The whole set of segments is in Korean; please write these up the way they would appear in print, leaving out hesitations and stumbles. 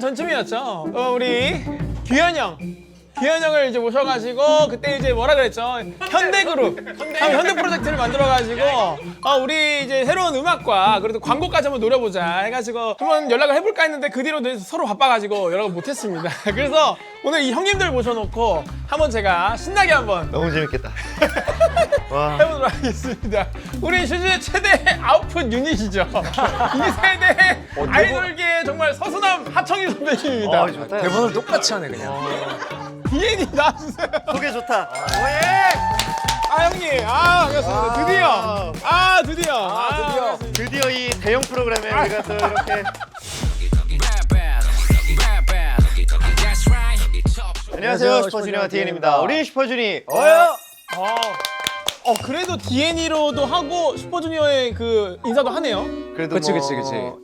전쯤이었죠. 우리 규현 형을 이제 모셔가지고 그때 이제 뭐라 그랬죠? 현대그룹, 현대 프로젝트를 만들어가지고 우리 이제 새로운 음악과 그래도 광고까지 한번 노려보자 해가지고 한번 연락을 해볼까 했는데 그 뒤로 서로 바빠가지고 연락을 못했습니다. 그래서 오늘 이 형님들 모셔놓고 한번 제가 신나게 한번 너무 재밌겠다. 와. 해보도록 하겠습니다. 우리 슈즈의 최대 아웃풋 유닛이죠. 이 세대 아이돌계의 정말 서수남 하청일 선배님입니다. 아, 좋다. 대본을 똑같이 하네 그냥. 비엔이 나와주세요. 소개 좋다. 형님, 반갑습니다. 드디어. 드디어 이 대형 프로그램에 우리가 또 이렇게. 안녕하세요, 슈퍼주니어 디엔입니다. 우리 슈퍼주니 그래도 DNE로도 하고 슈퍼주니어의 그 인사도 하네요. 그래도 그치.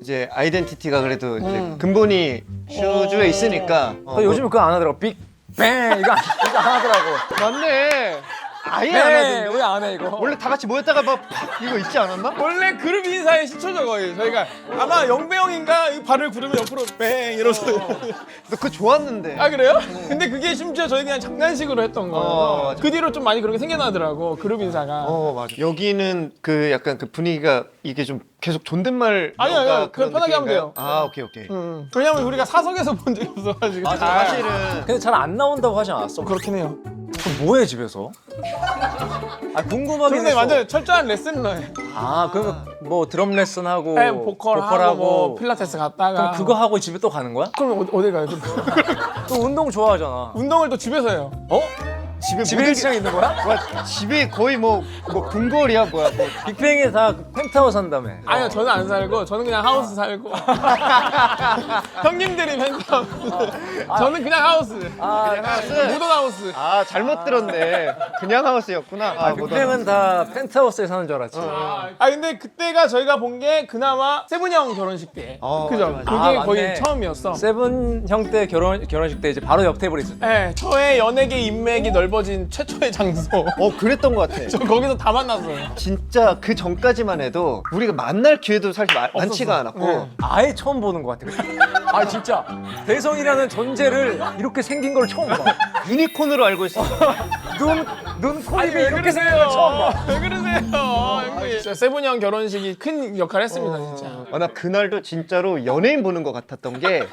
이제 아이덴티티가 그래도 이제 근본이 슈즈에 있으니까. 요즘 그거 안 하더라고. 빅뱅 이거 안 하더라고. 맞네. 아예 안 하던데. 왜 안 해 이거? 원래 다 같이 모였다가 막 이거 있지 않았나? 원래 그룹 인사의 시초죠 거의. 저희가 아마 영배형인가 이 발을 구르면 옆으로 뱅 이러서. 너 그거 좋았는데. 아 그래요? 근데 그게 심지어 저희 그냥 장난식으로 했던 거예요. 맞아. 그 뒤로 좀 많이 그렇게 생겨나더라고 그룹 인사가. 맞아. 여기는 그 약간 그 분위기가 이게 좀 계속 존댓말. 아니요, 그냥 편하게 하면 돼요. 오케이. 왜냐면 우리가 사석에서 본 적이 없어가지고. 사실은 근데 잘 안 나온다고 하지 않았어? 그렇긴 해요. 그럼 뭐해 집에서? 궁금하긴 근데 했어. 완전 철저한 레슨러예요. 그러면 뭐 드럼 레슨 하고 네, 보컬하고 뭐 필라테스 갔다가. 그럼 그거 하고 집에 또 가는 거야? 그럼 어디 가요? 또 운동 좋아하잖아. 운동을 또 집에서 해요. 집에 헬스장 있는 거야? 와, 집에 거의 뭐 궁궐이야 뭐야 뭐. 빅뱅이 다 펜트하우스 한다며. 아니요, 저는 안 살고 저는 그냥 하우스 살고. 형님들이 펜트하우스. 저는 그냥 하우스. 그냥 하우스? 모던 하우스. 잘못 들었네. 그냥 하우스였구나. 빅뱅은 다 펜트하우스에 사는 줄 알았지. 근데 그때가 저희가 본 게 그나마 세븐 형 결혼식 때. 그죠? 맞아. 그게 맞네. 거의 처음이었어. 세븐 형 때 결혼식 때 이제 바로 옆 테이블에 있었대. 네, 저의 연예계 인맥이 넓어진 최초의 장소. 그랬던 것 같아. 저 거기서 다 만났어요. 진짜 그 전까지만 해도 우리가 만날 기회도 사실 많지가 않았고. 네. 아예 처음 보는 것 같아. 진짜 대성이라는 존재를 이렇게 생긴 걸 처음 봐. 유니콘으로 알고 있어. 눈, 코, 입이 왜 이렇게 생긴 걸 처음 봐. 왜 그러세요? 형님. 진짜 세븐 형 결혼식이 큰 역할을 했습니다, 진짜. 나 그날도 진짜로 연예인 보는 것 같았던 게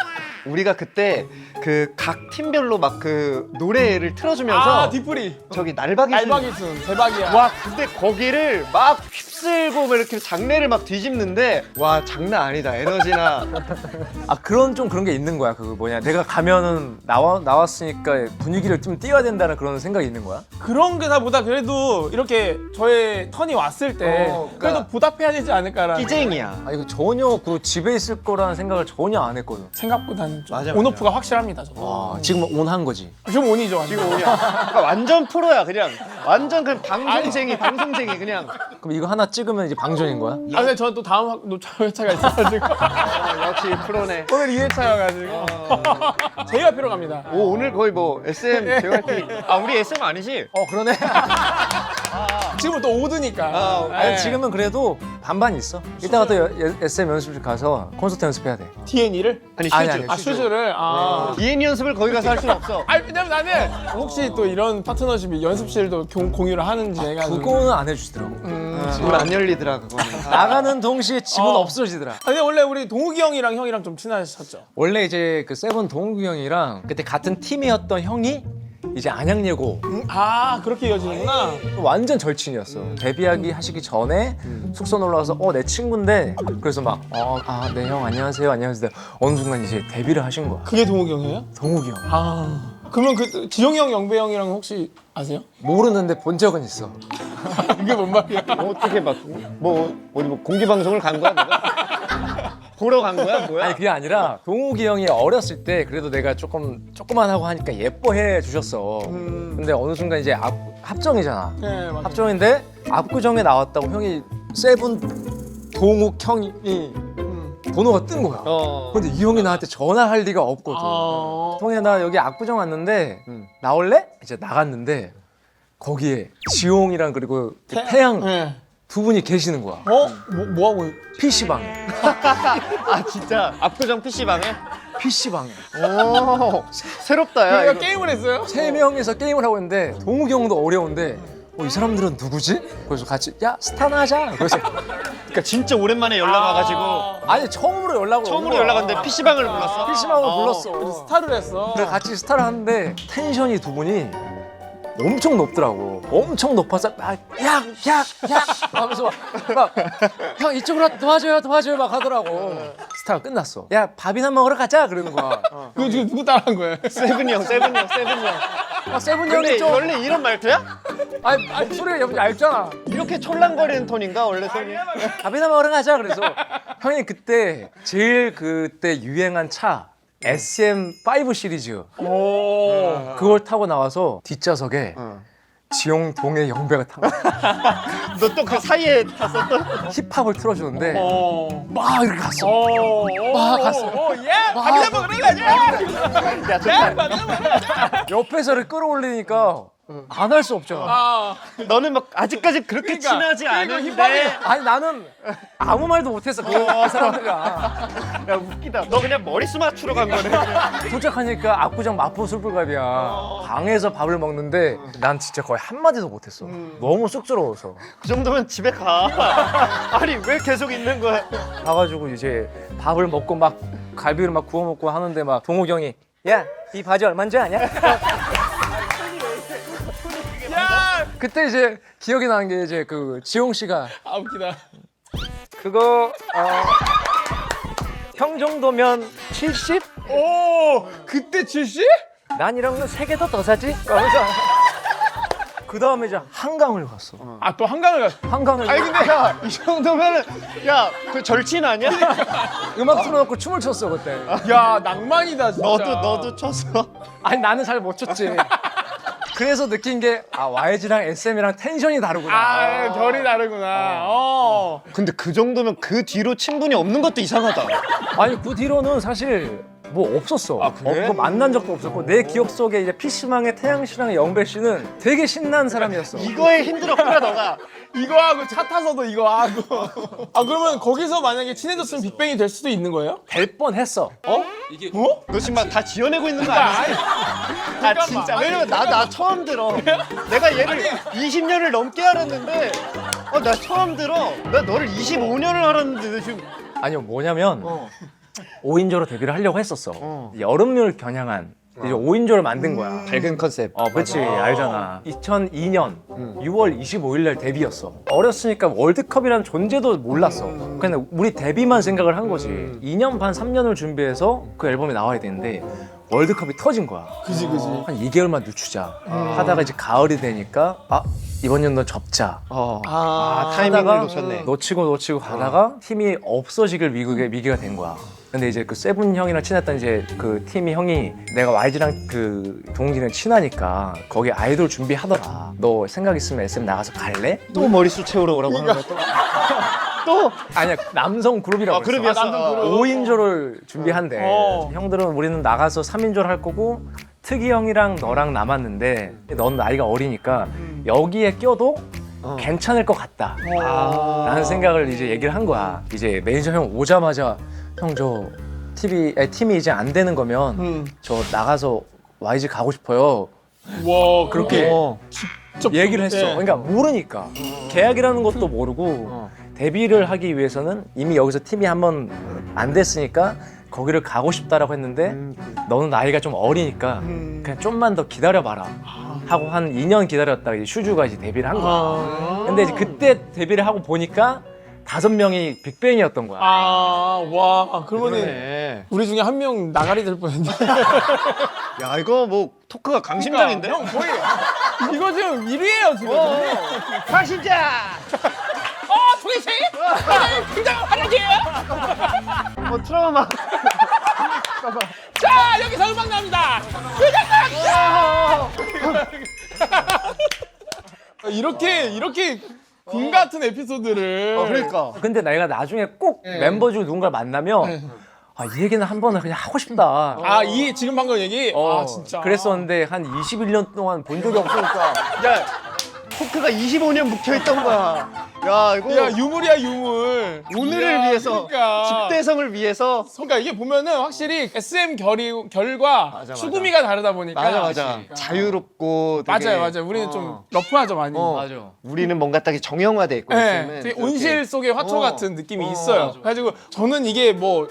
우리가 그때 그 각 팀별로 막 그 노래를 틀어주면서 뒷풀이. 저기 날박이 알박이순 대박이야. 와 근데 거기를 막 휩쓸고 막 이렇게 장례를 막 뒤집는데 와 장난 아니다 에너지나. 그런 게 있는 거야. 그거 뭐냐. 내가 가면은 나왔으니까 분위기를 좀 띄워야 된다는 그런 생각이 있는 거야. 그런 게다보다 그래도 이렇게 저의 턴이 왔을 때 그러니까 그래도 보답해야 되지 않을까라는 끼쟁이야. 이거 전혀 그 집에 있을 거라는 생각을 전혀 안 했거든. 생각보다는 좀 맞아. 온오프가 확실합니다. 저는. 지금 온한 거지. 지금 온이죠. 지금 오냐. 그러니까 완전 프로야 그냥. 완전 그냥 방송쟁이 그냥. 그럼 이거 하나 찍으면 이제 방전인 거야? 근데 저는 또 다음 회차가 있어가지고 역시 프로네. 오늘 2회차여가지고 제가 필요 갑니다. 오늘 거의 뭐 SM JYP. 우리 SM 아니지? 그러네. 지금은 또 오드니까. 아니, 지금은 그래도 반반 있어. 이따가 또 SM 연습실 가서 콘서트 연습해야 돼. DNE를? 아니 슈즈. 아니. 슈즈를? DN 연습을 거기 가서 할 수는 없어. 왜냐면 나는 혹시 또 이런 파트너십이 연습실도 공유를 하는지 해가지고. 그거는 안 해주시더라고. 문 안 열리더라 그거는. 나가는 동시에 집은 없어지더라. 근데 원래 우리 동욱이 형이랑 좀 친하셨죠? 원래 이제 그 세븐 동욱이 형이랑 그때 같은 팀이었던 형이 이제 안양예고 그렇게 이어지는구나. 완전 절친이었어. 데뷔하기 하시기 전에 숙소 놀러 와서 내 친구인데 그래서 막 네 형 안녕하세요 어느 순간 이제 데뷔를 하신 거야. 그게 동욱이 형이에요? 동욱이 형. 그러면 그 지용이 형, 영배 형이랑 혹시 아세요? 모르는데 본 적은 있어. 그게 뭔 말이야? 어떻게 막 어디 뭐 공개 방송을 간 거야 내가? 보러 간 거야 뭐야? 아니 그게 아니라 동욱이 형이 어렸을 때 그래도 내가 조그만하고 하니까 예뻐해 주셨어. 근데 어느 순간 이제 합정이잖아. 네, 맞아요. 합정인데 압구정에 나왔다고 형이 세븐 동욱 형이 번호가 뜬 거야. 근데 이 형이 나한테 전화할 리가 없거든. 형이 나 여기 압구정 왔는데 나올래? 이제 나갔는데 거기에 지용이랑 그리고 태양 네. 두 분이 계시는 거야. 뭐 하고? PC방. 진짜 압구정 PC방에? PC방에 오, 새롭다 야. 그러니까 이거. 게임을 했어요? 3명이서 게임을 하고 있는데 동욱이 형도 어려운데 이 사람들은 누구지? 그래서 같이 야 스타나 하자. 그래서 그러니까 진짜 오랜만에 연락 와가지고 아니 처음으로 연락을 처음으로 연락 왔는데 PC방을 불렀어? PC방으로 어. 불렀어. 스타를 했어. 그래 같이 스타를 하는데 텐션이 두 분이 엄청 높더라고. 엄청 높아서 막야야야 하면서 막 형 이쪽으로 도와줘요 막 하더라고. 스타가 끝났어. 야 밥이나 먹으러 가자 그러는 거야. 그거 지금 누구 따라한 거예요? 세븐이 형. 세븐 근데 형이 좀 원래 이런 말투야? 아니 목소리가 좀 얇잖아. 이렇게 촐랑거리는 톤인가 원래 톤이? 밥이나 먹으러 가자 그래서 형이 그때 제일 그때 유행한 차 SM5 시리즈 오. 그걸 타고 나와서 뒷좌석에 지용 동해 영배가 탄 거야. 너 또 그 사이에 탔어 또? 힙합을 틀어주는데 어. 막 이렇게 갔어. 와, 갔어. 예, 밥이나 먹으러 가자. 야 정말 밥이나 먹으러 가자. 옆에서를 끌어올리니까 안 할 수 없잖아. 아, 너는 막 아직까지 그렇게 그러니까, 친하지 그러니까 않은데 아니 나는 아무 말도 못했어 그 사람들이랑. 야 웃기다. 너 그냥 머리수 맞추러 간 거네. 그냥. 도착하니까 압구정 마포 술불갈비야. 방에서 밥을 먹는데 난 진짜 거의 한마디도 못했어. 너무 쑥스러워서. 그 정도면 집에 가. 아니 왜 계속 있는 거야? 가가지고 이제 밥을 먹고 막 갈비를 막 구워 먹고 하는데 막 동욱이 형이 야 이 바지 얼마인지 아냐? 그때 이제 기억이 나는 게 이제 그 지용 씨가 아 웃기다. 그거 형 정도면 70? 오, 그때 70? 난 이런 거 3개 더 사지? 그러면서 그 다음에 이제 한강을 갔어. 아, 또 한강을 가. 한강을 아니 근데 야 이 정도면은 야 그 절친 아니야? 음악 틀어놓고 춤을 췄어 그때. 야, 낭만이다 진짜. 너도 쳤어. 아니 나는 잘 못 췄지. 그래서 느낀 게 YG랑 SM이랑 텐션이 다르구나. 아, 결이 다르구나. 어. 근데 그 정도면 그 뒤로 친분이 없는 것도 이상하다. 아니 그 뒤로는 사실 뭐 없었어. 그래? 없고 만난 적도 없었고 내 기억 속에 이제 PC방의 태양 씨랑 영배 씨는 되게 신난 사람이었어. 이거에 힘들었구나 너가. 이거 하고 차 타서도 이거 하고. 아, 그러면 거기서 만약에 친해졌으면 빅뱅이 될 수도 있는 거예요? 될 뻔했어. 어? 너 지금 막 다 지어내고 있는 거 아니야? 아 진짜 왜냐면 나 처음 들어. 내가 얘를 20년을 넘게 알았는데 나 처음 들어. 나 너를 25년을 알았는데 너 지금 아니요 뭐냐면 5인조로 데뷔를 하려고 했었어. 여름을 겨냥한 이제 5인조를 만든 거야. 밝은 컨셉. 그렇지 알잖아. 2002년 6월 25일 날 데뷔였어. 어렸으니까 월드컵이라는 존재도 몰랐어. 근데 우리 데뷔만 생각을 한 거지. 2년 반 3년을 준비해서 그 앨범이 나와야 되는데 월드컵이 터진 거야. 그지. 한 2개월만 늦추자 하다가 이제 가을이 되니까 이번 연도 접자. 타이밍을 하다가 놓쳤네. 놓치고 가다가 팀이 없어지길 위기가 된 거야. 근데 이제 그 세븐 형이랑 친했던 이제 그 팀이 형이 내가 YG랑 그 동욱이랑 친하니까 거기 아이돌 준비하더라. 너 생각 있으면 SM 나가서 갈래? 또 머리수 채우러 오라고 하는 거야 또? 또? 아니야 남성 그룹이라고 그룹이었어. 남성 그룹. 5인조를 준비한대. 어. 형들은 우리는 나가서 3인조를 할 거고 특이 형이랑 너랑 남았는데 넌 나이가 어리니까 여기에 껴도 괜찮을 것 같다 라는 생각을 이제 얘기를 한 거야. 이제 매니저 형 오자마자 형 저 팀이 이제 안 되는 거면 저 나가서 YG 가고 싶어요 와, 그렇게 직접 얘기를 했어. 네. 그러니까 모르니까 계약이라는 것도 모르고 데뷔를 하기 위해서는 이미 여기서 팀이 한번 안 됐으니까 거기를 가고 싶다라고 했는데 너는 나이가 좀 어리니까 그냥 좀만 더 기다려봐라 하고 한 2년 기다렸다가 이제 슈즈가 이제 데뷔를 한 거야. 근데 이제 그때 데뷔를 하고 보니까 5명이 빅뱅이었던 거야. 와, 그러면은 그러네. 우리 중에 한 명 나가리 될 뻔했네. 야 이거 뭐 토크가 강심장인데? 형 거의 이거 지금 1위예요 지금. 가신자! 도대체 등장 하나지예요? 트라우마. 자, 여기서 음악 나옵니다. 이렇게 군 같은 에피소드를. 그러니까. 근데 내가 나중에 꼭 멤버 중 누군가를 만나면 이 얘기는 한 번은 그냥 하고 싶다. 이 지금 방금 얘기. 진짜. 그랬었는데 한 21년 동안 본 적이 없으니까 야 토크가 25년 묵혀있던 거야. 야 이거 야 유물이야 유물. 오늘을 야, 위해서 그러니까. 집대성을 위해서. 그러니까 이게 보면은 확실히 SM 결과 맞아. 수구미가 다르다 보니까. 맞아. 자유롭고 되게, 맞아요. 우리는 좀 러프하죠 많이. 맞아. 우리는 뭔가 딱 정형화돼 있고 네, 있으면 되게 그렇게- 온실 속의 화초 같은 느낌이 있어요. 맞아. 그래가지고 저는 이게 뭐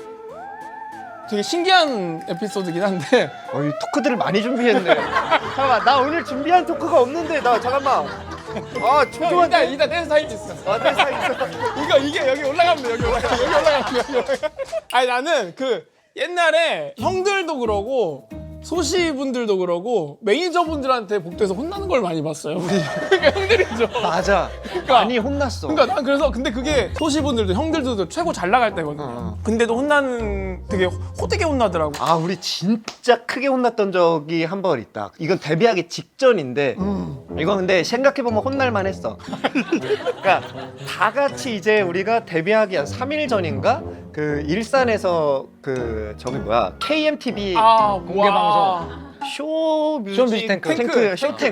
되게 신기한 에피소드긴 한데 이 토크들을 많이 준비했네. 잠깐만 나 오늘 준비한 토크가 없는데 나 잠깐만. 초조한데. 이따 댄스 타임 있어. 댄스 있어. 이게 여기 올라가면 돼. 여기 올라가면. 아니 나는 그 옛날에 형들도 그러고 소시분들도 그러고 매니저분들한테 복도에서 혼나는 걸 많이 봤어요. 우리 그러니까 형들이죠. 맞아. 그러니까 많이 혼났어. 그러니까 난 그래서 근데 그게 소시분들도 형들도 최고 잘 나갈 때거든. 근데도 혼나는 되게 호되게 혼나더라고. 우리 진짜 크게 혼났던 적이 한 번 있다. 이건 데뷔하기 직전인데 이건 근데 생각해보면 혼날만 했어. 그러니까 다 같이 이제 우리가 데뷔하기 한 3일 전인가 그 일산에서 그 저기 뭐야 KMTV 공개 방송. 쇼뮤직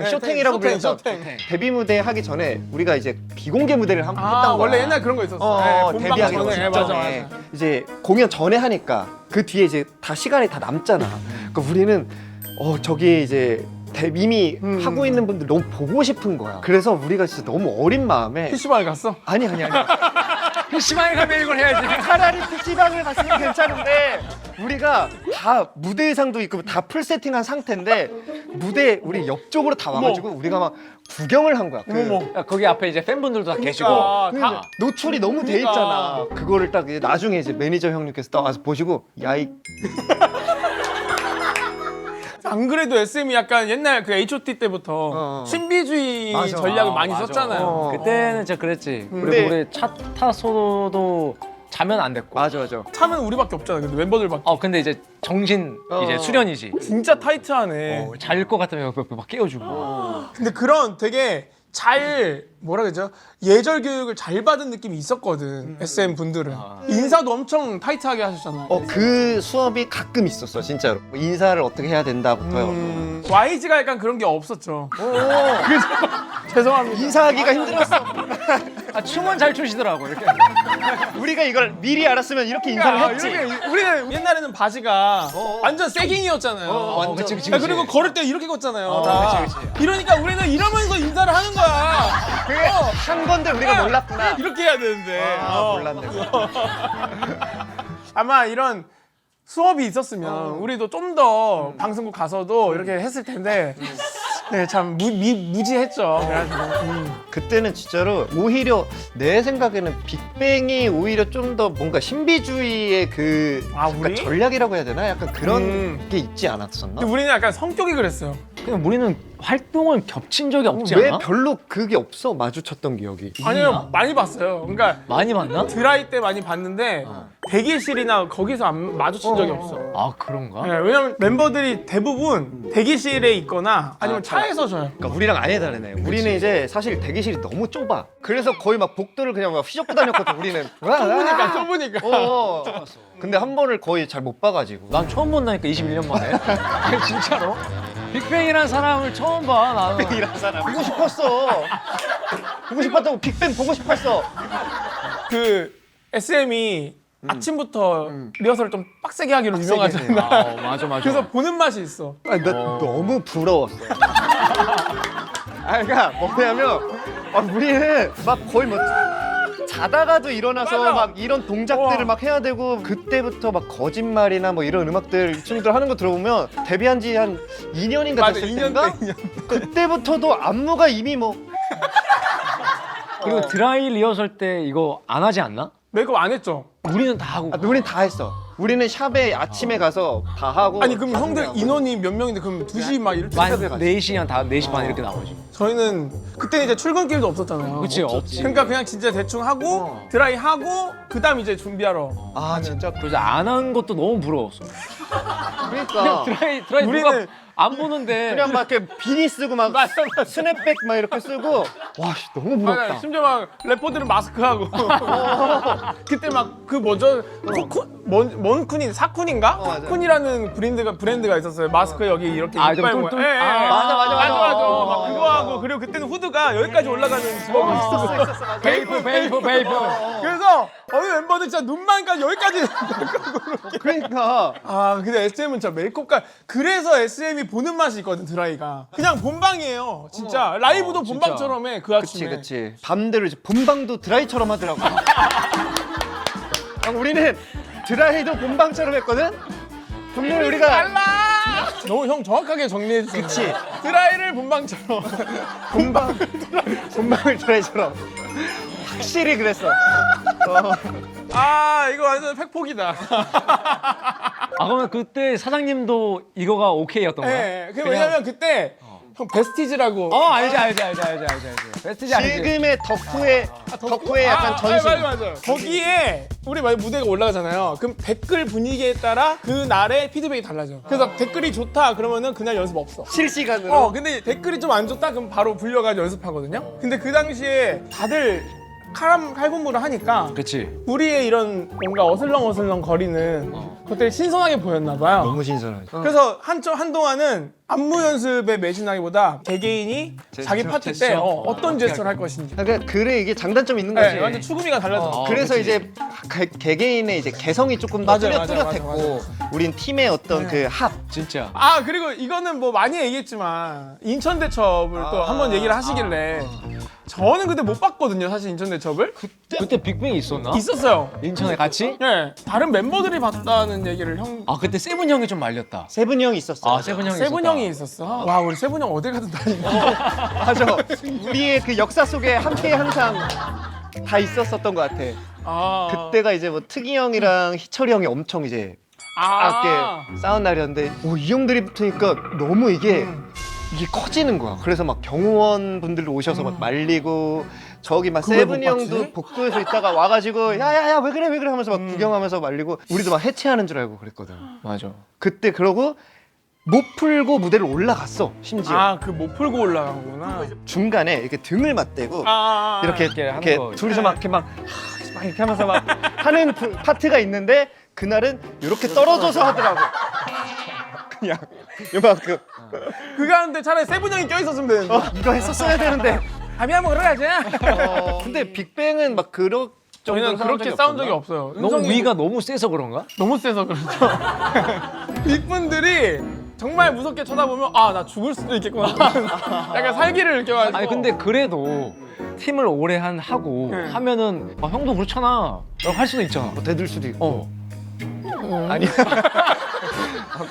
쇼탱이라고 불렸어. 데뷔 무대 하기 전에 우리가 이제 비공개 무대를 했던 거야. 원래 옛날 그런 거 있었어. 네, 데뷔하기 본방 전에 전에. 맞아. 이제 공연 전에 하니까 그 뒤에 이제 다 시간이 다 남잖아. 그러니까 우리는 저기 이제 이미 하고 있는 분들 너무 보고 싶은 거야. 그래서 우리가 진짜 너무 어린 마음에 PC방을 갔어? 아니 PC방에 가면 이걸 해야지. 차라리 PC방을 갔으면 괜찮은데 우리가 다 무대 의상도 입고 다 풀 세팅한 상태인데 무대 우리 옆쪽으로 다 와가지고 우리가 막 구경을 한 거야. 거기 앞에 이제 팬분들도 다 계시고. 다 노출이 너무 돼 있잖아. 그거를 딱 이제 나중에 이제 매니저 형님께서 딱 와서 보시고 야이 안 그래도 SM이 약간 옛날 그 H.O.T 때부터 신비주의 맞아. 전략을 많이 맞아. 썼잖아요. 그때는 진짜 그랬지. 근데- 그리고 우리 차 타서도 자면 안 됐고. 맞아. 차는 우리밖에 없잖아. 근데 멤버들밖에. 근데 이제 정신 이제 수련이지. 진짜 타이트하네. 잘 것 같으면 옆에 막 깨워주고. 근데 그런 되게 잘 뭐라 그러죠? 예절 교육을 잘 받은 느낌이 있었거든. SM 분들은 인사도 엄청 타이트하게 하셨잖아요. 그 수업이 가끔 있었어 진짜로. 인사를 어떻게 해야 된다부터요. YG가 약간 그런 게 없었죠. 그래서 죄송합니다. 인사하기가 힘들었어. 춤은 잘 추시더라고 이렇게. 우리가 이걸 미리 알았으면 이렇게 인사를 했지. 이렇게 우리는 옛날에는 바지가 완전 세깅이었잖아요. 그치, 그치, 야, 그치. 그리고 걸을 때 이렇게 걷잖아요. 다. 이러니까 우리는 이러면서 인사를 하는 거야. 그게 한 건데 우리가 몰랐구나. 이렇게 해야 되는데. 몰랐네. 아마 이런 수업이 있었으면 우리도 좀 더 방송국 가서도 이렇게 했을 텐데 네, 참 무지했죠. 그래가지고 그때는 진짜로 오히려 내 생각에는 빅뱅이 오히려 좀 더 뭔가 신비주의의 그 우리? 약간 전략이라고 해야 되나? 약간 그런 게 있지 않았었나? 근데 우리는 약간 성격이 그랬어요. 그냥 우리는 활동을 겹친 적이 없지 왜 않아? 별로 그게 없어? 마주쳤던 기억이. 아니요, 많이 봤어요. 그러니까 많이 만나? 드라이 때 많이 봤는데 대기실이나 거기서 안 마주친 적이 없어. 아 그런가? 네, 왜냐면 멤버들이 대부분 대기실에 있거나 아니면 차에서 쉬어요. 그러니까 우리랑 아예 다르네. 우리는 이제 사실 대기실이 너무 좁아. 그래서 거의 막 복도를 그냥 막 휘젓고 다녔거든. 우리는. 좁으니까. 근데 한 번을 거의 잘 못 봐가지고. 난 처음 본다니까 21년 만에. 진짜로? 빅뱅이란 사람을 처음 봐 나는. 이런 사람 보고 싶었어. 보고 싶었다고 빅뱅 보고 싶었어. 그 SM이 아침부터 리허설을 좀 빡세게 하기로 유명하잖아. 맞아. 그래서 보는 맛이 있어. 나 너무 부러웠어. 그러니까 뭐냐면 우리는 막 거의 뭐 자다가도 일어나서 맞아. 막 이런 동작들을 우와. 막 해야 되고 그때부터 막 거짓말이나 뭐 이런 음악들 춤들 하는 거 들어보면 데뷔한 지 한 2년인가 맞아, 됐을 2년 때인가? 때, 2년. 그때부터도 안무가 이미 뭐 그리고 드라이 리허설 때 이거 안 하지 않나? 메이크업 안 했죠? 우리는 다 하고. 우린 다 했어. 우리는 샵에 아침에 가서 다 하고. 아니 그럼 다 형들 준비하고. 인원이 몇 명인데 그럼 2시 막 이렇게 한 새벽에 갔지. 4시 한 4시 반 이렇게 나오지. 저희는 그때 이제 출근길도 없었잖아요. 그치 없지. 그러니까 그냥 진짜 대충 하고 드라이 하고 그다음 이제 준비하러. 아 진짜 그래서 안 한 것도 너무 부러웠어. 그러니까 드라이 우리는 누가 안 보는데. 그냥 막 이렇게 비니 쓰고 막 맞아. 스냅백 막 이렇게 쓰고 와 씨, 너무 부럽다. 맞아, 심지어 막 래퍼들은 마스크하고 그때 막 그 뭐죠? 먼쿤인 사쿤인가? 맞아요. 사쿤이라는 브랜드가 있었어요. 마스크 여기 이렇게 아, 이빨 좀 모양. 똘똘- 예, 예. 맞아. 막 그거 하고 그리고 그때는 후드가 여기까지 올라가는 주먹이 있었어요. 있었어. 베이프. 그래서 어느 멤버들 진짜 눈만까지 여기까지. 그러니까 아 근데 SM은 진짜 메이크업가 그래서 SM이 보는 맛이 있거든 드라이가. 그냥 본방이에요. 진짜 라이브도 본방처럼 해 그 아침에. 그치. 밤대로 이제 본방도 드라이처럼 하더라고. 우리는 드라이도 본방처럼 했거든. 분명히 우리가 달라. 너무 형 정확하게 정리해 주셨네. 그치. 드라이를 본방처럼. 본방을 드라이처럼 확실히 그랬어. 아 이거 완전 팩폭이다. 아 그러면 그때 사장님도 이거가 오케이였던 거야? 네, 그 왜냐면 그때 형 베스티지라고. 알지. 베스티지 알지. 지금의 덕후의 약간 전신. 맞아. 거기에 우리 만약 무대가 올라가잖아요. 그럼 댓글 분위기에 따라 그 날의 피드백이 달라져. 그래서 댓글이 좋다 그러면은 그날 연습 없어. 실시간으로. 근데 댓글이 좀 안 좋다 그럼 바로 불려가지고 연습하거든요. 근데 그 당시에 다들 칼군무를 하니까 그치. 우리의 이런 뭔가 어슬렁어슬렁 거리는 그때 신선하게 보였나 봐요. 너무 신선하지. 그래서 한동안은 안무 연습에 매진하기보다 개개인이 자기 파트 때 제스처. 어떤 제스처를 할 것인지. 그러니까 그래 이게 장단점이 있는 거지. 네, 완전 추구미가 달라져. 그래서 이제 개개인의 이제 개성이 조금 더 맞아요, 뚜렷했고 우린 팀의 어떤 그 합. 진짜. 아 그리고 이거는 뭐 많이 얘기했지만 인천대첩을 또 한번 얘기를 하시길래 저는 그때 못 봤거든요 사실 인천대첩을. 그때 빅뱅이 있었나? 있었어요. 인천에 같이? 네, 다른 멤버들이 봤다는 얘기를 형. 아 그때 세븐 형이 좀 말렸다. 세븐 형이 있었어. 아 세븐 형이 세븐 있었다. 형이 있었어. 와 우리 세븐 형 어딜 가든 다니고. 맞아. 우리의 그 역사 속에 함께 항상 다 있었었던 것 같아. 그때가 이제 뭐 특이 형이랑 희철이 형이 엄청 이제 아게 싸운 날이었는데 이 형들이 붙으니까 너무 이게 커지는 거야. 그래서 막 경호원 분들 오셔서 막 말리고 저기 막 그걸 세븐 못 형도 봤지? 복도에서 있다가 와가지고 야야야 왜 그래 하면서 막 구경하면서 말리고 우리도 막 해체하는 줄 알고 그랬거든. 맞아. 그때 그러고 못 풀고 무대를 올라갔어 심지어. 그 못 풀고 올라간구나. 중간에 이렇게 등을 맞대고 이렇게 하는 이렇게 거. 둘이서 막 이렇게 막 이렇게 하면서 막 하는 파트가 있는데 그날은 이렇게 떨어져서 하더라고. 그냥 요만큼 그거 하는데 차라리 세븐 형이 껴있었으면 되는데. 이거 했었어야 되는데. 밥이 한번 그래야지. 근데 빅뱅은 막 그런 저희는 정도로 그렇게 싸운 적이 없어요. 너무 은성이 위가 너무 세서 그런가? 너무 세서 그렇죠. 윗분들이 정말 무섭게 쳐다보면 나 죽을 수도 있겠구나. 약간 살기를 느껴가지고. 아니 근데 그래도 팀을 오래 하고 네. 하면은 형도 그렇잖아. 라고 할 수도 있잖아. 대들 수도 있고. 아니.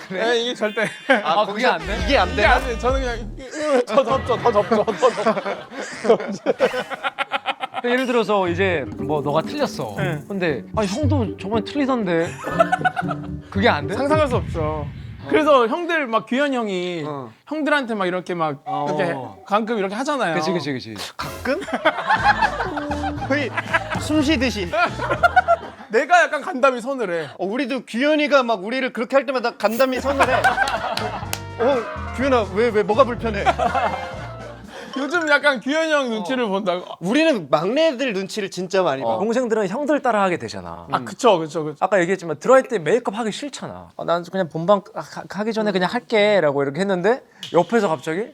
네, 이게 절대. 아 그게 안 돼? 이게 안 이게 되나? 안 돼. 저는 그냥 더 접죠. 예를 들어서 이제 뭐 너가 틀렸어. 네. 근데 형도 저번에 틀리던데. 그게 안 돼? 상상할 수 없죠. 그래서 형들 막 규현 형이 형들한테 막 이렇게 막 이렇게 가끔 이렇게 하잖아요. 그치. 가끔? 거의 숨 쉬듯이. 내가 약간 간담이 선을 해. 우리도 규현이가 막 우리를 그렇게 할 때마다 간담이 선을 해. 규현아 왜 뭐가 불편해? 요즘 약간 규현 형 눈치를 본다고. 우리는 막내들 눈치를 진짜 많이 봐. 동생들은 형들 따라 하게 되잖아. 그쵸. 아까 얘기했지만 들어갈 때 메이크업 하기 싫잖아. 난 그냥 본방 하기 전에 그냥 할게라고 이렇게 했는데 옆에서 갑자기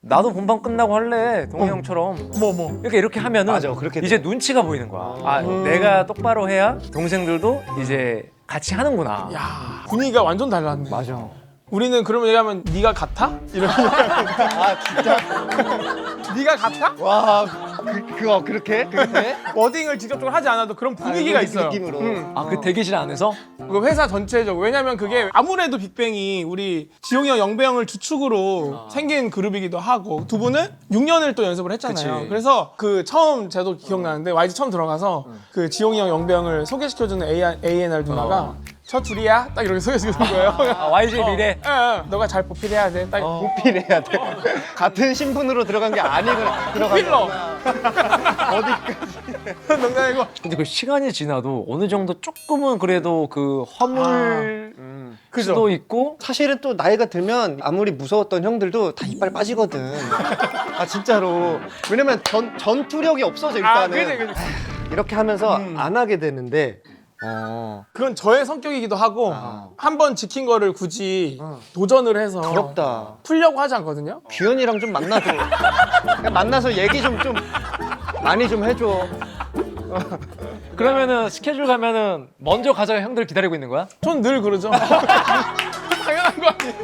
나도 본방 끝나고 할래 동생형처럼 뭐. 이렇게 하면은 맞아, 그렇게 돼. 이제 눈치가 보이는 거야. 내가 똑바로 해야 동생들도 이제 같이 하는구나. 야 분위기가 완전 달랐네. 맞아. 우리는 그러면 얘기하면 네가 같아? 이렇게. 진짜? 네가 같아? 와, 그거 그렇게? 워딩을 직접적으로 하지 않아도 그런 분위기가 그 있어요. 느낌으로. 그 대기실 안에서 그 회사 전체적으로. 왜냐면 그게 아무래도 빅뱅이 우리 지용이 형, 영배 형을 주축으로 생긴 그룹이기도 하고 두 분은 6년을 또 연습을 했잖아요. 그치. 그래서 그 처음 저도 기억나는데 YG 처음 들어가서 그 지용이 형, 영배 형을 소개시켜주는 A&R 누나가 저 둘이야? 딱 이렇게 소개시켜준 거예요. YG 미래. 너가 잘 보필해야 돼. 딱 보필해야 돼. 같은 신분으로 들어간 게 아니고 들어간 필러. 거구나. 어디까지? 농담이고. 근데 그 시간이 지나도 어느 정도 조금은 그래도 그 허물 그죠. 수도 있고 사실은 또 나이가 들면 아무리 무서웠던 형들도 다 이빨 빠지거든. 진짜로. 왜냐면 전투력이 없어져 일단은. 그지. 이렇게 하면서 안 하게 되는데 그건 저의 성격이기도 하고 한 번 지킨 거를 굳이 도전을 해서 부럽다. 풀려고 하지 않거든요. 규현이랑 좀 만나줘. 그냥 만나서 얘기 좀 많이 좀 해줘. 그러면은 스케줄 가면은 먼저 가자가 형들 기다리고 있는 거야? 전 늘 그러죠. 당연한 거 아니에요?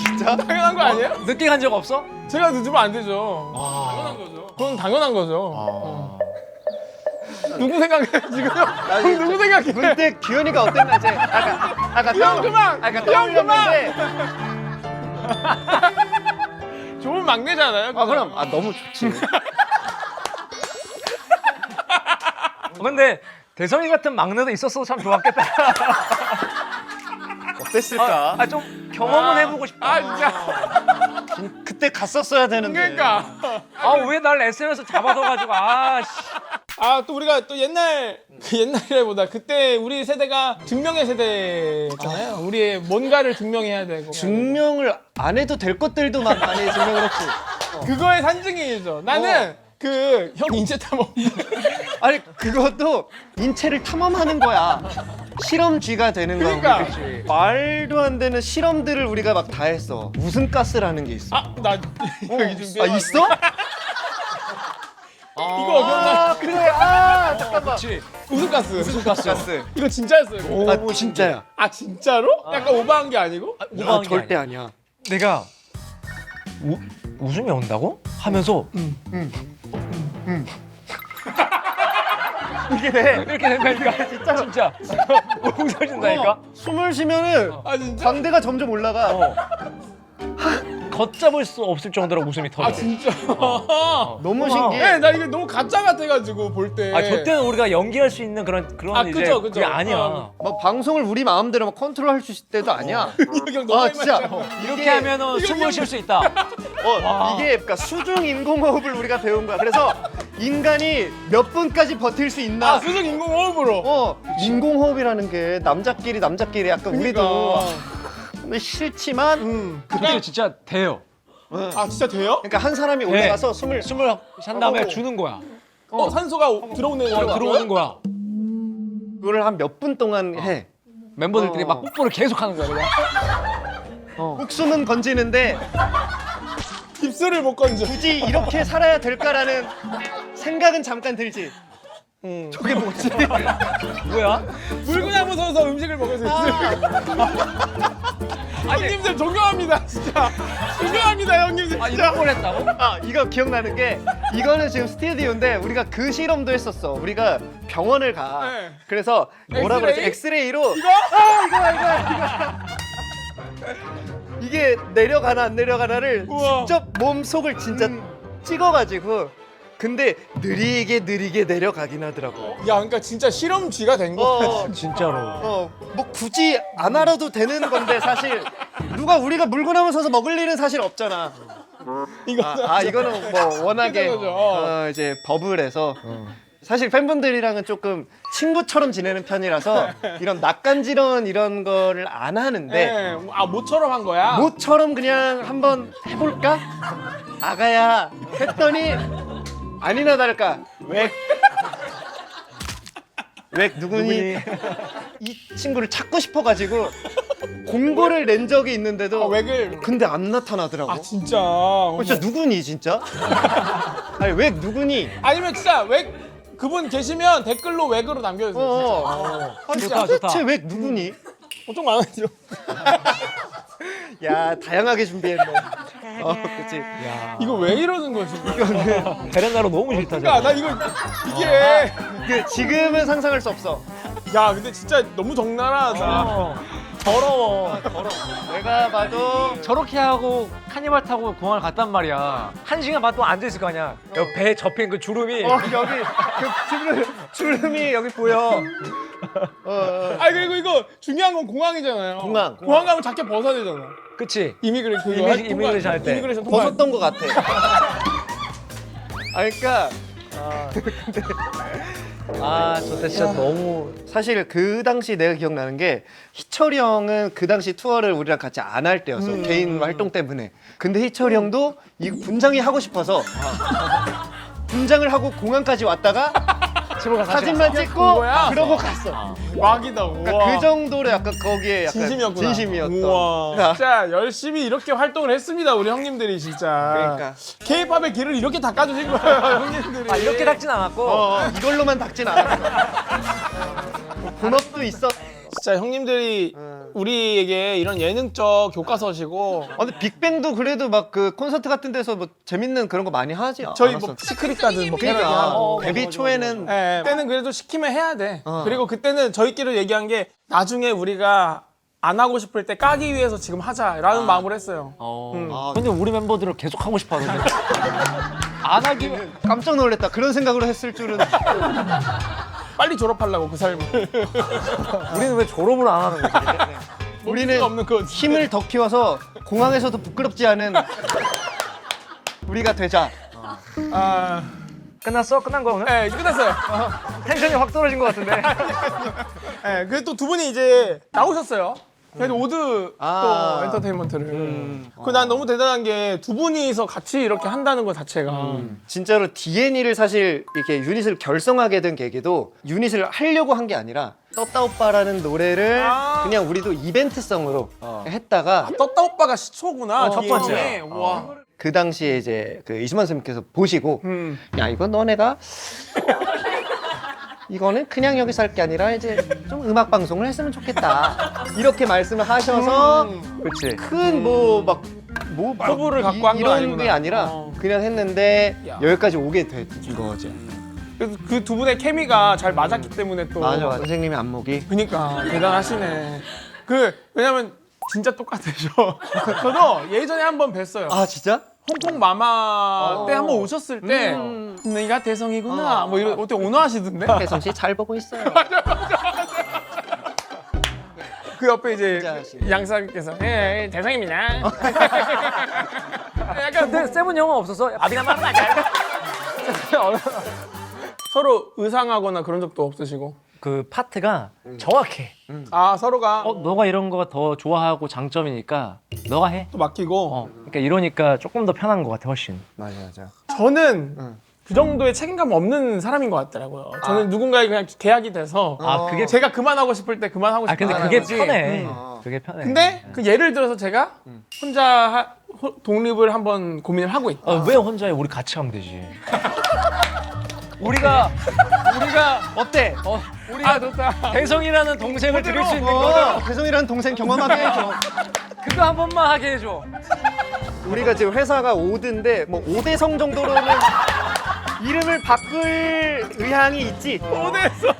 진짜? 당연한 거 아니에요? 늦게 간 적 없어? 제가 늦으면 안 되죠. 당연한 거죠. 그건 당연한 거죠. 누구 생각해 지금? 그럼 누구 생각해? 근데 규현이가 어땠나 이제 아까 형 그만! 아까 형 떠올렸는데 좋은 막내잖아요. 그럼 너무 좋지. 근데 대성이 같은 막내도 있었어도 참 좋았겠다. 어땠을까? 좀 경험은 해보고 싶다. 진짜. 그때 갔었어야 되는데. 그러니까. 왜 날 SNS 잡아둬가지고 또 우리가 또 옛날보다 그때 우리 세대가 증명의 세대잖아요. 우리의 뭔가를 증명해야 되고. 증명을 안 해도 될 것들도 막 많이 증명을 했지. 그거의 산증이죠. 나는 그 형 인체 탐험. 아니 그것도 인체를 탐험하는 거야. 실험쥐가 되는 거야. 그러니까. 우리. 말도 안 되는 실험들을 우리가 막 다 했어. 웃음가스라는 게 있어. 나 여기 준비해. 있어? 이거 기억나? 그래. 잠깐만. 웃음가스. 가스. 이거 진짜였어요. 진짜야. 진짜로? 약간 오버한 게 아니고? 절대 아니야. 내가 웃음이 온다고? 하면서 이게 돼. 이렇게 된다니까. 진짜 웃어진다니까. 숨을 쉬면은 진짜? 광대가 점점 올라가. 걷잡을 수 없을 정도로 웃음이 터져. 진짜? 너무 신기해. 네, 나 이게 너무 가짜 같아가지고 볼 때. 저 때는 우리가 연기할 수 있는 그런 이제 그죠. 그게 아니야. 막 방송을 우리 마음대로 막 컨트롤할 수 있을 때도 아니야. 이거 너무 많이 진짜. 맞죠? 이렇게 하면은 숨을 쉴 수 있다. 이게 그러니까 수중 인공호흡을 우리가 배운 거야. 그래서 인간이 몇 분까지 버틸 수 있나? 수중 인공호흡으로. 인공호흡이라는 게 남자끼리 약간 우리도 그러니까. 싫지만 그때 진짜 돼요. 진짜 돼요? 그러니까 한 사람이 올라가서 숨을 산 다음에 주는 거야. 산소가 들어오는 들어오는 거야. 그걸 한 몇 분 동안 해. 멤버들끼리 막 뽀뽀를 계속 하는 거야. 그냥. 목숨은 건지는데 입술을 못 건져. 굳이 이렇게 살아야 될까라는 생각은 잠깐 들지. 저게 뭐지? 뭐야? 물구나무 서서 음식을 먹을 수 있어요. 형님들 존경합니다, 진짜. 존경합니다, 형님들. 진짜. 이런 걸 했다고? 이거 기억나는 게 이거는 지금 스튜디오인데 우리가 그 실험도 했었어. 우리가 병원을 가. 네. 그래서 뭐라 그러지? 엑스레이로 이거? 이게 내려가나 안 내려가나를 우와. 직접 몸속을 진짜 찍어가지고 근데 느리게 내려가긴 하더라고. 그러니까 진짜 실험쥐가 된 거야. 진짜로. 뭐 굳이 안 알아도 되는 건데 사실 우리가 물구나무 서서 먹을 일은 사실 없잖아. 이거는 뭐 워낙에 그죠, 그죠. 이제 버블해서 사실 팬분들이랑은 조금 친구처럼 지내는 편이라서 이런 낯간지러운 이런 거를 안 하는데 네. 모처럼 한 거야? 모처럼 그냥 한번 해볼까? 아가야 했더니 아니나 다를까 왜 누구니? 이 친구를 찾고 싶어가지고 공고를 낸 적이 있는데도 웩을. 근데 안 나타나더라고. 진짜. 진짜 누구니 진짜? 아니 왜 누구니? 아니면 진짜 그분 계시면 댓글로 웩으로 남겨주세요. 좋다. 도대체 왜 누구니? 엄청 많아지죠. 야 다양하게 준비했네. 그치. 이거 왜 이러는 거지? 베란다로 너무 싫다. 그러니까 나 이게 지금은 상상할 수 없어. 야 근데 진짜 너무 적나라하다. 더러워. 내가 봐도 저렇게 하고 카니발 타고 공항을 갔단 말이야. 1시간 반 동안 앉아있을 거 아니야. 여기 배에 접힌 그 주름이. 여기 그 주름이 여기 보여. 그리고 이거 중요한 건 공항이잖아요. 공항. 공항 가면 자켓 벗어야 되잖아. 그치? 이미그레이션 할 때. 이미그레이션 통과. 벗었던 것 같아. 그러니까 저 때 진짜 너무. 사실 그 당시 내가 기억나는 게 희철이 형은 그 당시 투어를 우리랑 같이 안 할 때였어. 개인 활동 때문에. 근데 희철이 형도 이 분장이 하고 싶어서 분장을 하고 공항까지 왔다가 집에 가서 사진만 찍고 거야? 그러고 갔어. 막이다. 그러니까 우와. 그 정도로 약간 거기에 약간 진심이었구나. 진심이었던. 우와. 진짜 열심히 이렇게 활동을 했습니다, 우리 형님들이 진짜. 그러니까. K-팝의 길을 이렇게 닦아주신 거예요, 형님들이. 아 이렇게 닦진 않았고 이걸로만 닦진 않았어. 본업도 있어. 진짜 형님들이 우리에게 이런 예능적 교과서시고 근데 빅뱅도 그래도 막 그 콘서트 같은 데서 뭐 재밌는 그런 거 많이 하지 저희 않았어? 뭐 시크릿 가든 뭐 패러디 그러니까 하고. 데뷔 초에는 예, 그때는 그래도 시키면 해야 돼. 그리고 그때는 저희끼리 얘기한 게 나중에 우리가 안 하고 싶을 때 까기 위해서 지금 하자라는 마음으로 했어요. 근데 우리 멤버들은 계속 하고 싶어 하던데 안 하기 깜짝 놀랐다. 그런 생각으로 했을 줄은. 빨리 졸업하려고 그 삶을. 우리는 왜 졸업을 안 하는 거지? 우리는 없는 거. 힘을 더 키워서 공항에서도 부끄럽지 않은 우리가 되자. 아, 끝났어? 끝난 거 오늘? 네, 이제 끝났어요. 텐션이 확 떨어진 것 같은데 네, 그래서 또 두 분이 이제 나오셨어요. 그래도 오드 아. 또 엔터테인먼트를. 그 난 너무 대단한 게 두 분이서 같이 이렇게 한다는 것 자체가. 진짜로 DNE를 사실 이렇게 유닛을 결성하게 된 계기도 유닛을 하려고 한 게 아니라 떴다 오빠라는 노래를 아. 그냥 우리도 이벤트성으로 했다가 떴다 오빠가 시초구나. 첫 번째. 와. 그 당시에 이제 그 이수만 선생님께서 보시고 야 이거 너네가 이거는 그냥 여기서 할 게 아니라 이제 좀 음악 방송을 했으면 좋겠다 이렇게 말씀을 하셔서 그치 큰 뭐 막 뭐 포부를 갖고 한건 이런 아니구나. 게 아니라 어. 그냥 했는데 야. 여기까지 오게 된 거지. 그래서 그 두 분의 케미가 잘 맞았기 때문에 또. 맞아 맞아. 선생님의 안목이 그니까 대단하시네. 그 왜냐면 진짜 똑같으셔. 저도 예전에 한번 뵀어요. 아 진짜? 홍콩 마마 때 한번 오셨을 때 네가 대성이구나. 뭐 이런 어떻게 온화하시던데. 혜성 씨 잘 보고 있어요. 그 옆에 이제 진짜 하시네. 양사님께서 예, 대성입니다. 약간 근데 세븐 영화 없었어? 아비가 말은 안 돼. 서로 의상하거나 그런 적도 없으시고. 그 파트가 정확해 아 서로가 너가 이런 거 더 좋아하고 장점이니까 너가 해 또 맡기고. 그러니까 이러니까 조금 더 편한 것 같아 훨씬 맞아 맞아. 저는 그 정도의 책임감 없는 사람인 것 같더라고요. 저는 누군가에 그냥 계약이 돼서 그게 제가 그만하고 싶을 때 그만하고 싶다. 근데 그게 편해 그게 편해 근데 그 예를 들어서 제가 혼자 독립을 한번 고민을 하고 있다. 왜 혼자 해? 우리 같이 하면 되지 우리가 어때? 아 좋다. 대성이라는 동생을 드릴 수 있는 거는 혜성이라는 동생 경험하게 해줘. 그거 한 번만 하게 해줘 우리가 지금 회사가 5대인데 뭐 5대성 정도로는 이름을 바꿀 의향이 있지. 오대에서.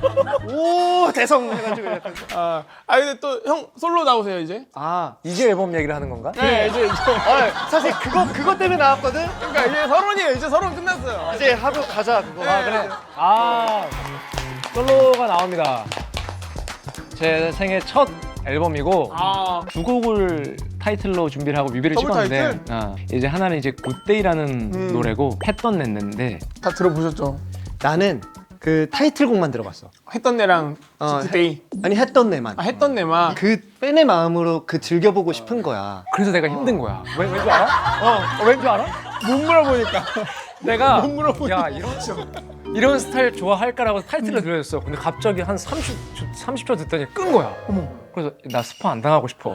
오 대성 해가지고 약간. 아 근데 또 형 솔로 나오세요 이제? 이제 앨범 얘기를 하는 건가? 네 이제 사실 그것 때문에 나왔거든. 그러니까 이제 서론이에요. 이제 서론 끝났어요. 이제 하루 가자 그거. 그래. 솔로가 나옵니다 제 생애 첫 앨범이고 아 두 곡을 타이틀로 준비를 하고 뮤비를 더블 찍었는데 이제 하나는 이제 굿데이라는 노래고 했던 냈는데 다 들어보셨죠? 나는 그 타이틀곡만 들어봤어. 했던 내랑 어, 그때이. 아니 했던 내만. 했던 내만. 그 팬의 마음으로 그 즐겨보고 싶은 거야. 그래서 내가 힘든 거야 왠 줄 알아? 왠 줄 알아? 못 물어보니까. 내가 못 물어보니까. 야 이런 스타일 좋아할까라고 타이틀로 들려줬어 근데 갑자기 한 30초 듣더니 끈 거야 그래서 나 스포 안 당하고 싶어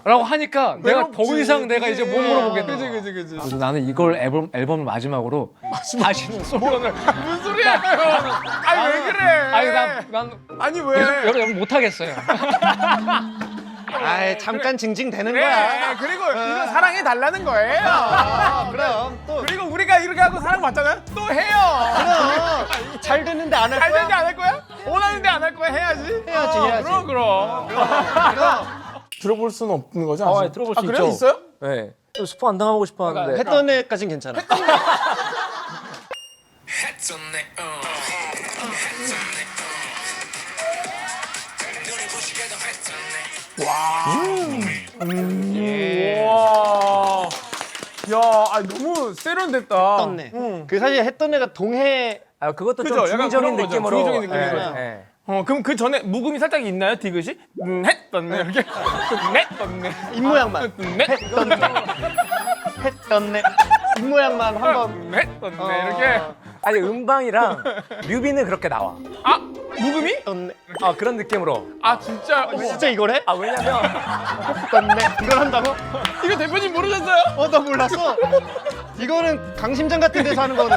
라고 하니까 내가 더 이상 내가 이제 못 물어보겠네 그지. 그래서 나는 이걸 앨범을 마지막으로 다시는 솔로를 무슨 소리야? 아니 왜 그래? 난 아니 왜? 여러분 못 하겠어요. 아이 잠깐 징징 되는 그래. 거야. 그리고 이거 사랑해 달라는 거예요. 그럼 또 그리고 우리가 이렇게 하고 사랑 받잖아요. 또 해요. 잘 됐는데 안 할 잘 거야? 되는데 안 할 거야? 원하는데 안 할 거야? 해야지. 해야지. 그럼. 들어볼 수는 없는 거죠? 아직? 들어볼 수 그래요? 있죠. 있어요? 네. 스포 안 당하고 싶어 하는데. 했던 애까진 괜찮아. 와. 야, 너무 세련됐다. 했던 애. 그 사실 했던 애가 동해. 그것도 그죠? 좀 약간 중의적인 그런 거죠. 느낌으로. 중의적인 느낌인 거죠. 네. 그럼 그 전에 묵음이 살짝 있나요? 디귿이? 했던네 이렇게. 했던네. 입모양만. 했던네. 했던 애. 입모양만 한번. 했던네 이렇게. 아니 음방이랑 뮤비는 그렇게 나와. 아 묵음이? 떴네. 아 그런 느낌으로. 아 진짜. 진짜 이걸 해? 아 왜냐면 떴네. 이걸 한다고? 이거 대표님 모르셨어요? 나 몰랐어. 이거는 강심장 같은 데서 하는 거는.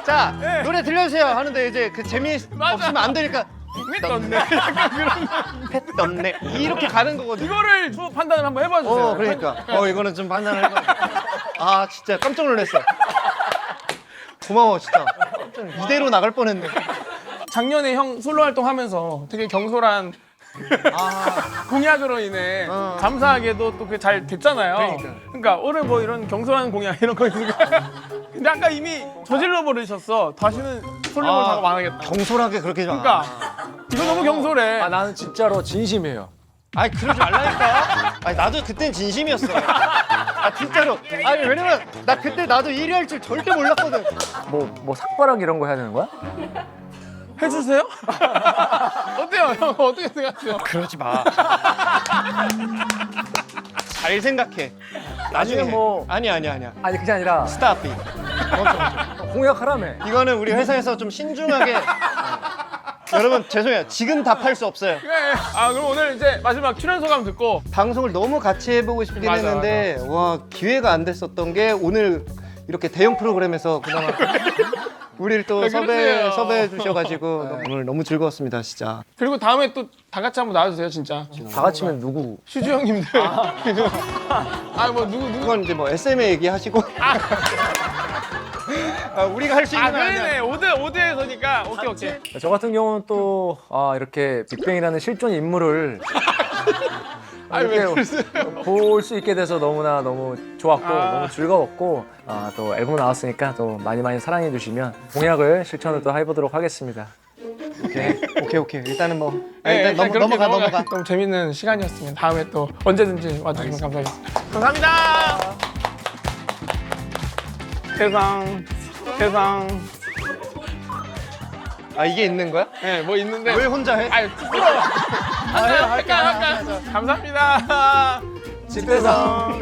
자, 네. 노래 들려주세요 하는데 이제 그 재미 맞아. 없으면 안 되니까 왜 떴네? 약간 그런. 펫 떴네. 이렇게 가는 거거든. 이거를 수업 판단을 한번 해봐 주세요. 그러니까. 이거는 좀 판단을 해봐. 아, 진짜 깜짝 놀랐어. 고마워, 진짜. 이대로 나갈 뻔했네. 작년에 형 솔로 활동하면서 되게 경솔한 공약으로 인해 감사하게도 또 그게 잘 됐잖아요. 그러니까 올해 뭐 이런 경솔한 공약 이런 거 있으니까 근데 아까 이미 저질러 버리셨어. 다시는 솔로를 작업 안 하겠다. 경솔하게 그렇게 좀. 그러니까 이거 너무 경솔해. 아 나는 진짜로 진심이에요. 아니, 그러지 말라니까. 아니, 나도 그땐 진심이었어. 아, 진짜로. 아니, 왜냐면 나 그때 나도 1위 할 줄 절대 몰랐거든. 뭐 삭발하기 이런 거 해야 되는 거야? 해주세요? 어때요? 형 어떻게 생각하세요? 그러지 마. 잘 생각해. 나중에 아니면 뭐- 아니야. 아니 그게 아니라 스탑 잇. 공약하라며. 이거는 우리 회사에서 좀 신중하게. 여러분 죄송해요. 지금 답할 수 없어요. 네. 아 그럼 오늘 이제 마지막 출연 소감 듣고 방송을 너무 같이 해보고 싶긴 맞아, 했는데 와 기회가 안 됐었던 게 오늘 이렇게 대형 프로그램에서 그나마 우리를 또 네, 그러세요. 섭외해 주셔가지고 오늘 너무 즐거웠습니다 진짜. 그리고 다음에 또 다 같이 한번 나와주세요 진짜. 다 같이면 누구? 슈즈 형님들. 뭐 누구 그건 이제 뭐 SMA 얘기하시고 우리가 할 수 있는 건 아니야. 그러네. 오드에서니까 오케이. 저 같은 경우는 또 이렇게 빅뱅이라는 실존 인물을 왜 그러세요? 볼 수 있게 돼서 너무나 너무 좋았고 너무 즐거웠고 또 앨범 나왔으니까 또 많이 사랑해 주시면 공약을 실천을 또 해보도록 하겠습니다. 오케이 일단은 뭐 네, 일단 그렇게 넘어가. 너무 재밌는 시간이었습니다. 다음에 또 언제든지 와주시면 감사하겠습니다. 감사합니다. 세상. 아 이게 있는 거야? 네, 뭐 있는데. 왜 혼자 해? 아유, 부끄러워. 할까요? 감사합니다. 집대성.